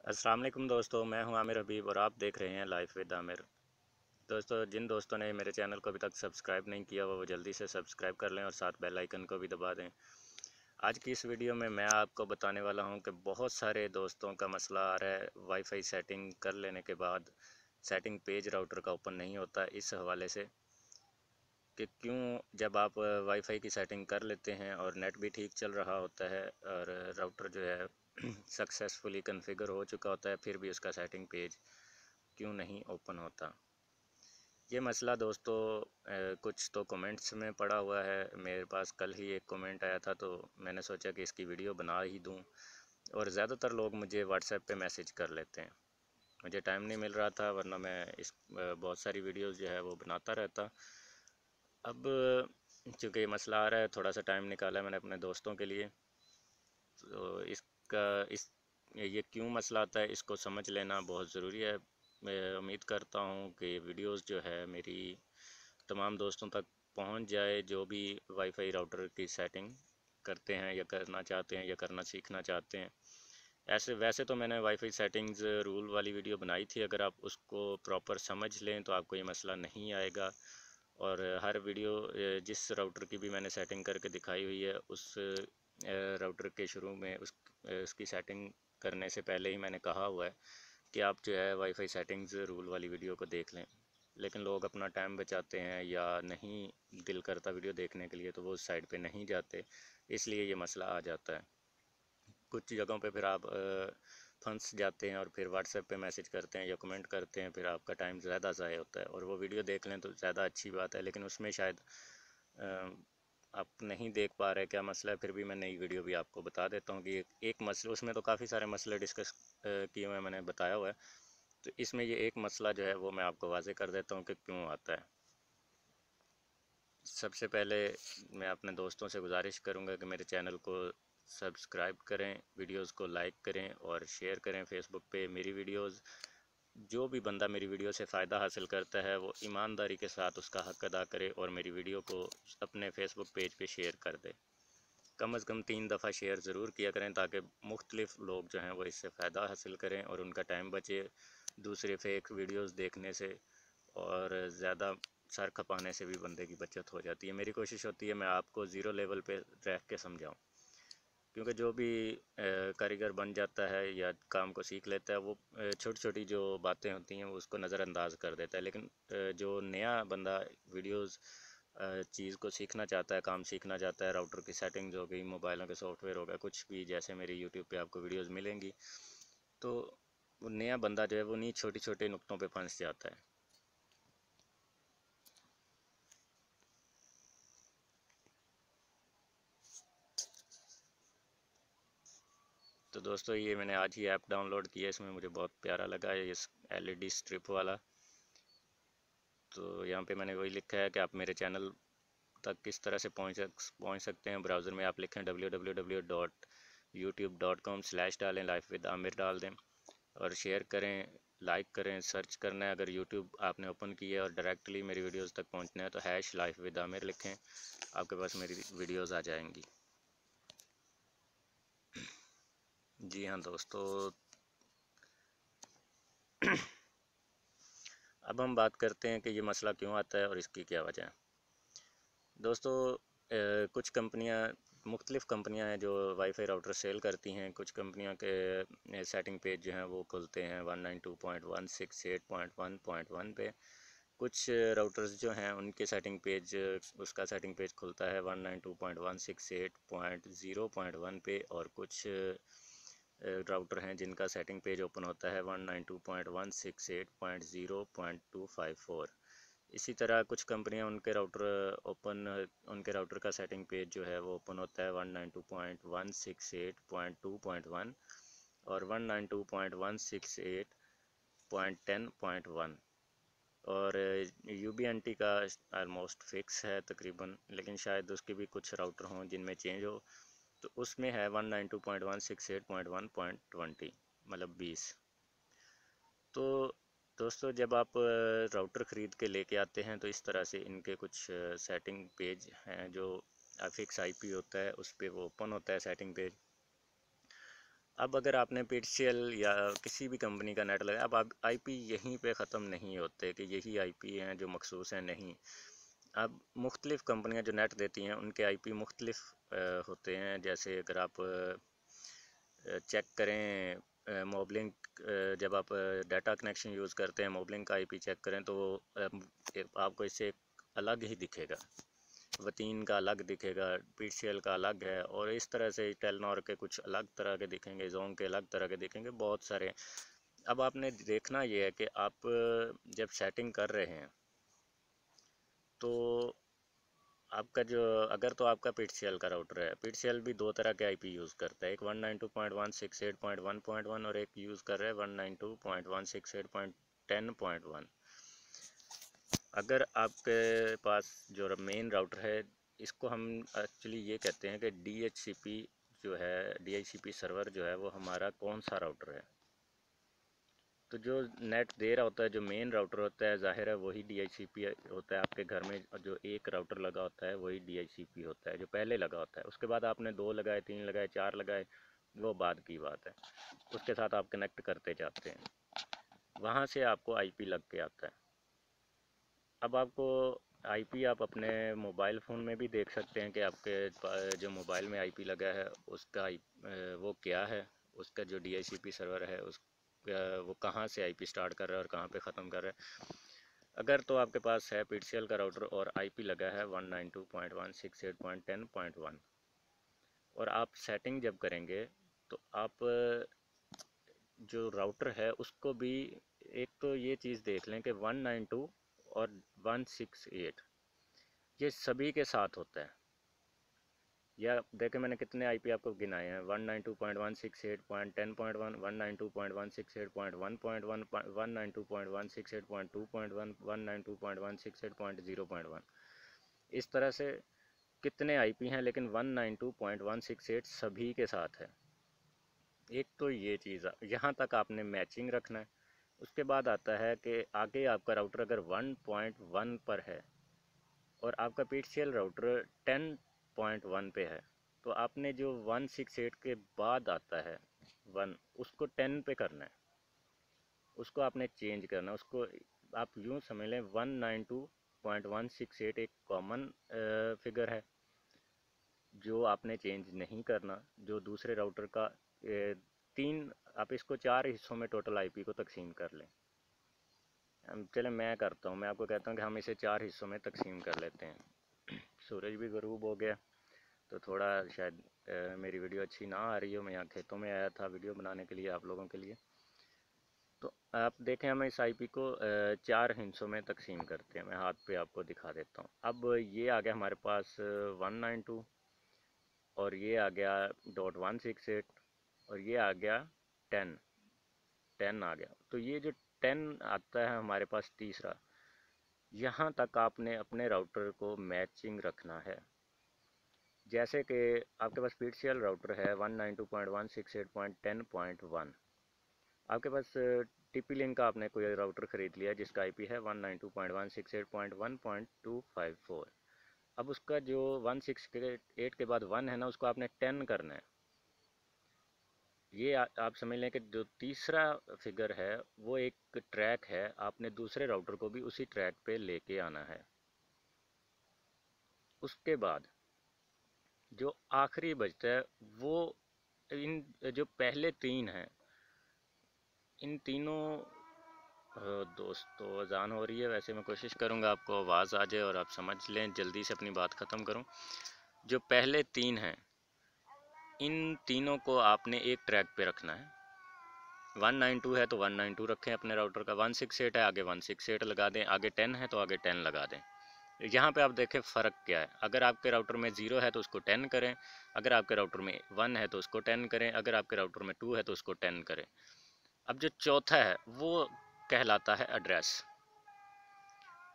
अस्सलाम वालेकुम दोस्तों, मैं हूं आमिर हबीब और आप देख रहे हैं लाइफ विद आमिर। दोस्तों, जिन दोस्तों ने मेरे चैनल को अभी तक सब्सक्राइब नहीं किया वो जल्दी से सब्सक्राइब कर लें और साथ बेल आइकन को भी दबा दें। आज की इस वीडियो में मैं आपको बताने वाला हूं कि बहुत सारे दोस्तों का मसला आ रहा है वाईफाई सेटिंग कर लेने के बाद सेटिंग पेज राउटर का ओपन नहीं होता। इस हवाले से कि क्यों जब आप वाईफाई की सेटिंग कर लेते हैं और नेट भी ठीक चल रहा होता है और राउटर जो है सक्सेसफुली कॉन्फ़िगर हो चुका होता है, फिर भी उसका सेटिंग पेज क्यों नहीं ओपन होता। ये मसला दोस्तों कुछ तो कमेंट्स में पड़ा हुआ है। मेरे पास कल ही एक कमेंट आया था तो मैंने सोचा कि इसकी वीडियो बना ही दूं। और ज़्यादातर लोग मुझे व्हाट्सएप पे मैसेज कर लेते हैं। मुझे टाइम नहीं मिल रहा था, वरना मैं बहुत सारी वीडियोस जो है वो बनाता रहता। अब चूँकि ये मसला आ रहा है, थोड़ा सा टाइम निकाला है मैंने अपने दोस्तों के लिए। तो इसका इस ये क्यों मसला आता है इसको समझ लेना बहुत ज़रूरी है। मैं उम्मीद करता हूँ कि वीडियोस जो है मेरी तमाम दोस्तों तक पहुँच जाए, जो भी वाईफाई राउटर की सेटिंग करते हैं या करना चाहते हैं या करना सीखना चाहते हैं। ऐसे वैसे तो मैंने वाईफाई सेटिंग्स रूल वाली वीडियो बनाई थी, अगर आप उसको प्रॉपर समझ लें तो आपको ये मसला नहीं आएगा। और हर वीडियो जिस राउटर की भी मैंने सेटिंग करके दिखाई हुई है, उस राउटर के शुरू में उसकी सेटिंग करने से पहले ही मैंने कहा हुआ है कि आप जो है वाईफाई सेटिंग्स रूल वाली वीडियो को देख लें। लेकिन लोग अपना टाइम बचाते हैं या नहीं दिल करता वीडियो देखने के लिए, तो वो उस साइड पे नहीं जाते, इसलिए ये मसला आ जाता है। कुछ जगहों पे फिर आप फंस जाते हैं और फिर व्हाट्सएप पे मैसेज करते हैं या कमेंट करते हैं, फिर आपका टाइम ज़्यादा ज़ाया होता है। और वो वीडियो देख लें तो ज़्यादा अच्छी बात है, लेकिन उसमें शायद आप नहीं देख पा रहे क्या मसला है। फिर भी मैं नई वीडियो भी आपको बता देता हूँ कि एक मसले उसमें तो काफ़ी सारे मसले डिस्कस किए हुए मैंने बताया हुआ है। तो इसमें ये एक मसला जो है वो मैं आपको वाज़े कर देता हूँ कि क्यों आता है। सबसे पहले मैं अपने दोस्तों से गुजारिश करूँगा कि मेरे चैनल को सब्सक्राइब करें, वीडियोस को लाइक करें और शेयर करें फेसबुक पे मेरी वीडियोस। जो भी बंदा मेरी वीडियो से फ़ायदा हासिल करता है वो ईमानदारी के साथ उसका हक़ अदा करे और मेरी वीडियो को अपने फेसबुक पेज पे शेयर कर दे। कम अज़ कम 3 दफ़ा शेयर ज़रूर किया करें, ताकि मुख्तलिफ़ लोग जो हैं वो इससे फ़ायदा हासिल करें और उनका टाइम बचे दूसरे फेक वीडियोस देखने से। और ज़्यादा सर खपाने से भी बंदे की बचत हो जाती है। मेरी कोशिश होती है मैं आपको ज़ीरो लेवल पे रह के समझाऊँ, क्योंकि जो भी कारीगर बन जाता है या काम को सीख लेता है, वो छोटी छोटी जो बातें होती हैं वो उसको नज़रअंदाज कर देता है। लेकिन जो नया बंदा वीडियोस चीज़ को सीखना चाहता है, काम सीखना चाहता है, राउटर की सेटिंग्स हो गई, मोबाइलों के सॉफ्टवेयर हो गया, कुछ भी, जैसे मेरी यूट्यूब पे आपको वीडियोस मिलेंगी, तो वो नया बंदा जो है वो नहीं छोटे छोटे नुक्तों पे फंस जाता है। तो दोस्तों, ये मैंने आज ही ऐप डाउनलोड किया, इसमें मुझे बहुत प्यारा लगा है ये LED स्ट्रिप वाला। तो यहाँ पे मैंने वही लिखा है कि आप मेरे चैनल तक किस तरह से पहुँच सकते हैं। ब्राउज़र में आप लिखें www.youtube.com/ डालें, लाइफ विद आमिर डाल दें और शेयर करें, लाइक करें। सर्च करना है, अगर यूट्यूब आपने ओपन किया है और डायरेक्टली मेरी वीडियोस तक पहुंचना है तो #लाइफ विद आमिर लिखें, आपके पास मेरी वीडियोस आ जाएंगी। जी हाँ दोस्तों, अब हम बात करते हैं कि ये मसला क्यों आता है और इसकी क्या वजह है। दोस्तों, कुछ कंपनियां, मुख्तलिफ़ कंपनियां हैं जो वाईफाई राउटर सेल करती हैं। कुछ कंपनियों के सेटिंग पेज जो हैं वो खुलते हैं 192.168.1.1 पे। कुछ राउटर्स जो हैं उनके सेटिंग पेज, उसका सेटिंग पेज खुलता है 192.168.0.1 पे। और कुछ राउटर हैं जिनका सेटिंग पेज ओपन होता है 192.168.0.254। इसी तरह कुछ कंपनियां उनके राउटर का सेटिंग पेज जो है वो ओपन होता है 192.168.2.1 और 192.168.10.1। और UBNT का ऑलमोस्ट फिक्स है तकरीबन, लेकिन शायद उसके भी कुछ राउटर हों जिनमें चेंज हो। तो उसमें है 192.168.1.20, मतलब 20। तो दोस्तों, जब आप राउटर ख़रीद के लेके आते हैं तो इस तरह से इनके कुछ सेटिंग पेज हैं जो फिक्स IP होता है, उस पर वो ओपन होता है सेटिंग पेज। अब अगर आपने PTCL या किसी भी कंपनी का नेट लगाया, अब आप IP यहीं पे ख़त्म नहीं होते कि यही IP हैं जो मखसूस हैं, नहीं। अब मुख्तलिफ़ कंपनियां जो नेट देती हैं उनके IP मुख्तलिफ़ होते हैं। जैसे अगर आप चेक करें मोबलिंक, जब आप डाटा कनेक्शन यूज़ करते हैं, मोबलिंक का IP चेक करें तो आपको इससे एक अलग ही दिखेगा, वतीन का अलग दिखेगा, PTCL का अलग है, और इस तरह से टेलनॉर के कुछ अलग तरह के दिखेंगे, जोंग के अलग तरह के दिखेंगे, बहुत सारे। अब आपने देखना ये है कि आप जब सेटिंग कर रहे हैं तो आपका जो, अगर तो आपका PTCL का राउटर है, PTCL भी दो तरह के IP यूज़ करता है, एक 192.168.1.1 और एक यूज़ कर रहा है 192.168.10.1। अगर आपके पास जो मेन राउटर है, इसको हम एक्चुअली ये कहते हैं कि DHCP जो है, DHCP सर्वर जो है वो हमारा कौन सा राउटर है। तो जो नेट दे रहा होता है, जो मेन राउटर होता है, ज़ाहिर है वही DHCP होता है। आपके घर में जो एक राउटर लगा होता है वही DHCP होता है, जो पहले लगा होता है। उसके बाद आपने 2 लगाए, 3 लगाए, 4 लगाए, वो बाद की बात है, उसके साथ आप कनेक्ट करते जाते हैं, वहाँ से आपको IP लग के आता है। अब आपको IP आप अपने मोबाइल फ़ोन में भी देख सकते हैं कि आपके जो मोबाइल में IP लगा है उसका वो क्या है, उसका जो DHCP सर्वर है उस वो कहाँ से IP स्टार्ट कर रहा है और कहाँ पे ख़त्म कर रहा है। अगर तो आपके पास है PTCL का राउटर और IP लगा है 192.168.10.1, और आप सेटिंग जब करेंगे तो आप जो राउटर है उसको भी, एक तो ये चीज़ देख लें कि 192 और 168 ये सभी के साथ होता है। या देखें मैंने कितने IP आपको गिनाए हैं, 192.168.10.1, 192.168.1.1, 192.168.2.1, 192.168.0.1। इस तरह से कितने IP हैं, लेकिन 192.168 सभी के साथ है। एक तो ये चीज़, यहाँ तक आपने मैचिंग रखना है। उसके बाद आता है कि आगे आपका राउटर अगर 1.1 पर है और आपका PTCL राउटर 10.1 पे है, तो आपने जो 168 के बाद आता है 1, उसको 10 पे करना है, उसको आपने चेंज करना है। उसको आप यूँ समझ लें 192.168 एक कॉमन फिगर है जो आपने चेंज नहीं करना, जो दूसरे राउटर का 3, आप इसको 4 हिस्सों में टोटल IP को तकसीम कर लें। चलें मैं करता हूँ, मैं आपको कहता हूँ कि हम इसे 4 हिस्सों में तकसीम कर लेते हैं। सूरज भी ग़रूब हो गया, तो थोड़ा शायद मेरी वीडियो अच्छी ना आ रही हो। मैं यहाँ खेतों में आया था वीडियो बनाने के लिए आप लोगों के लिए। तो आप देखें, हम इस IP को 4 हिस्सों में तकसीम करते हैं। मैं हाथ पे आपको दिखा देता हूँ। अब ये आ गया हमारे पास 192, और ये आ गया .168, और ये आ गया 10 आ गया। तो ये जो 10 आता है हमारे पास तीसरा, यहाँ तक आपने अपने राउटर को मैचिंग रखना है। जैसे कि आपके पास PTCL राउटर है 192.168.10.1, आपके पास TP-Link का आपने कोई राउटर ख़रीद लिया जिसका IP है 192.168.1.254। अब उसका जो 168 के बाद 1 है ना, उसको आपने 10 करना है। ये आप समझ लें कि जो तीसरा फिगर है वो एक ट्रैक है, आपने दूसरे राउटर को भी उसी ट्रैक पे लेके आना है। उसके बाद जो आखिरी बचता है वो, इन जो पहले 3 हैं, इन तीनों दोस्तों अजान हो रही है। वैसे मैं कोशिश करूँगा आपको आवाज़ आ जाए और आप समझ लें, जल्दी से अपनी बात ख़त्म करूँ। जो पहले 3 हैं, इन तीनों को आपने एक ट्रैक पे रखना है। 192 है तो 192 रखें अपने राउटर का, 168 है आगे 168 लगा दें, आगे 10 है तो आगे 10 लगा दें। यहाँ पे आप देखें फ़र्क क्या है। अगर आपके राउटर में 0 है तो उसको 10 करें, अगर आपके राउटर में 1 है तो उसको 10 करें, अगर आपके राउटर में 2 है तो उसको 10 करें। अब जो चौथा है वो कहलाता है एड्रेस।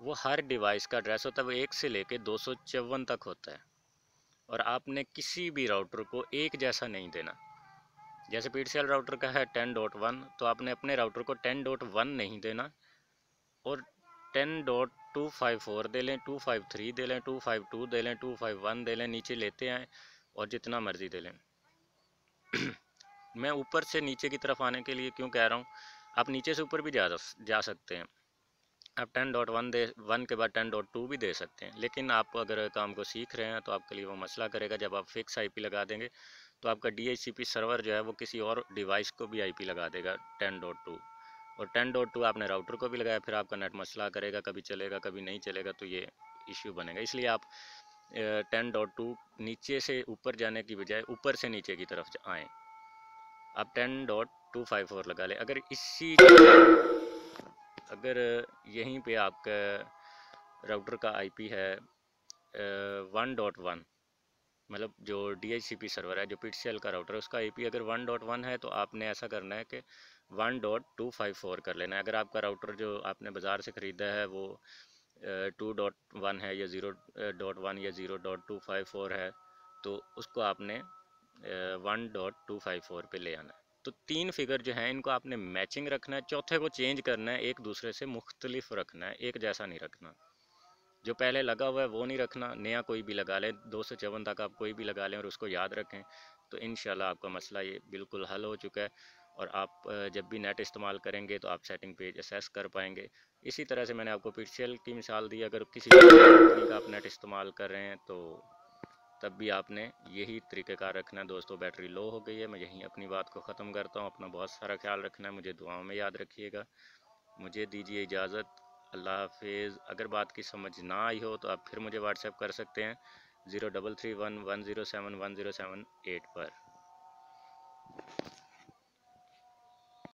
वो हर डिवाइस का एड्रेस होता है, वो 1 से लेके 254 तक होता है, और आपने किसी भी राउटर को एक जैसा नहीं देना। जैसे PTCL राउटर का है 10.1, तो आपने अपने राउटर को 10.1 नहीं देना, और 10.254 दे लें, 253 दे लें, 252 दे लें, 251 दे लें, नीचे लेते आएँ और जितना मर्ज़ी दे लें। मैं ऊपर से नीचे की तरफ आने के लिए क्यों कह रहा हूँ, आप नीचे से ऊपर भी जा सकते हैं। आप 10.1 दे 1 के बाद 10.2 भी दे सकते हैं, लेकिन आप अगर काम को सीख रहे हैं तो आपके लिए वो मसला करेगा। जब आप फिक्स आईपी लगा देंगे तो आपका DHCP सर्वर जो है वो किसी और डिवाइस को भी आईपी लगा देगा 10.2, और 10.2 आपने राउटर को भी लगाया, फिर आपका नेट मसला करेगा, कभी चलेगा कभी नहीं चलेगा, तो ये इश्यू बनेगा। इसलिए आप 10.2 नीचे से ऊपर जाने की बजाय ऊपर से नीचे की तरफ आएँ। आप 10.254 लगा लें। अगर यहीं पे आपका राउटर का आईपी है 1.1, मतलब जो DHCP सर्वर है, जो PTCL का राउटर है, उसका आईपी अगर 1.1 है तो आपने ऐसा करना है कि 1.254 कर लेना है। अगर आपका राउटर जो आपने बाज़ार से ख़रीदा है वो 2.1 है या 0.1 या 0.254 है, तो उसको आपने 1.254 पे ले आना है। तो 3 फिगर जो हैं इनको आपने मैचिंग रखना है, चौथे को चेंज करना है, एक दूसरे से मुख्तलिफ रखना है, एक जैसा नहीं रखना। जो पहले लगा हुआ है वो नहीं रखना, नया कोई भी लगा लें, 254 तक आप कोई भी लगा लें और उसको याद रखें, तो इंशाल्लाह आपका मसला ये बिल्कुल हल हो चुका है। और आप जब भी नेट इस्तेमाल करेंगे तो आप सेटिंग पेज असेस कर पाएंगे। इसी तरह से मैंने आपको पिक्सेल की मिसाल दी, अगर किसी कंपनी का आप नेट इस्तेमाल कर रहे हैं तो तब भी आपने यही तरीक़ेकार रखना है। दोस्तों, बैटरी लो हो गई है, मैं यहीं अपनी बात को ख़त्म करता हूँ। अपना बहुत सारा ख्याल रखना है, मुझे दुआओं में याद रखिएगा। मुझे दीजिए इजाज़त। अल्लाह हाफिज़। अगर बात की समझ ना आई हो तो आप फिर मुझे व्हाट्सएप कर सकते हैं 0331107107 पर।